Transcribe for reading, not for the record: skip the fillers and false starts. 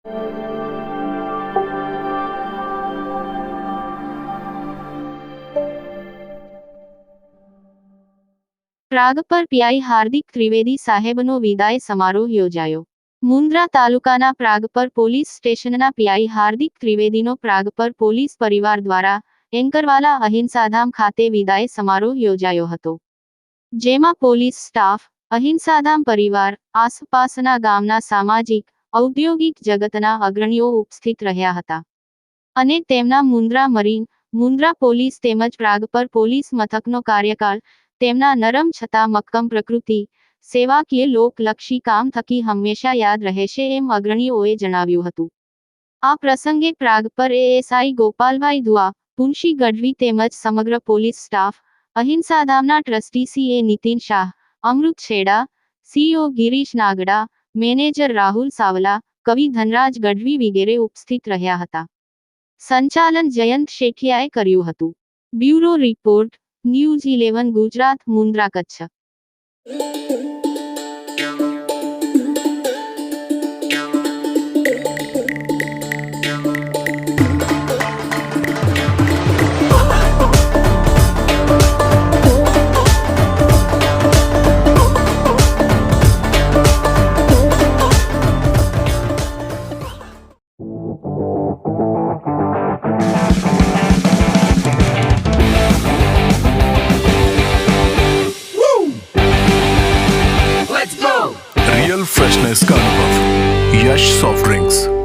પ્રાગ પર પીઆઈ હાર્દિક ત્રિવેદી સાહેબનો વિદાય સમારોહ યોજાયો. મુન્દ્રા તાલુકાના પ્રાગ પર પોલીસ સ્ટેશનના પીઆઈ હાર્દિક ત્રિવેદીનો પ્રાગ પર પોલીસ પરિવાર દ્વારા એન્કરવાલા અહિંસાધામ ખાતે વિદાય સમારોહ યોજાયો હતો. જેમાં પોલીસ સ્ટાફ, અહિંસાધામ પરિવાર, આસપાસના ગામના સામાજિક, ઔદ્યોગિક જગતના અગ્રણીઓ ઉપસ્થિત રહ્યા હતા. અને તેમના મુન્દ્રા મરીન, મુન્દ્રા પોલીસ તેમજ પ્રાગ પર પોલીસ મથકનો કાર્યકાળ તેમના નરમ છતાં મક્કમ પ્રકૃતિ, સેવાકીય લોકલક્ષી કામ થકી હંમેશા યાદ રહેશે એમ અગ્રણીઓએ જણાવ્યું હતું. આ પ્રસંગે પ્રાગ પર એએસઆઈ ગોપાલભાઈ દુઆ, પુનશી ગઢવી તેમજ સમગ્ર પોલીસ સ્ટાફ, અહિંસાધામના trustee CA Nitin Shah, Amrut Chheda, CO Girish Nagda, manager Rahul Savla, કવિ ધનરાજ ગઢવી વગેરે ઉપસ્થિત રહ્યા હતા. સંચાલન જયંત શેઠિયાએ કર્યું હતું. Bureau report, news 11 Gujarat, Mundra, Kutch. Real freshness का अनुभव, यश सॉफ्ट ड्रिंक्स.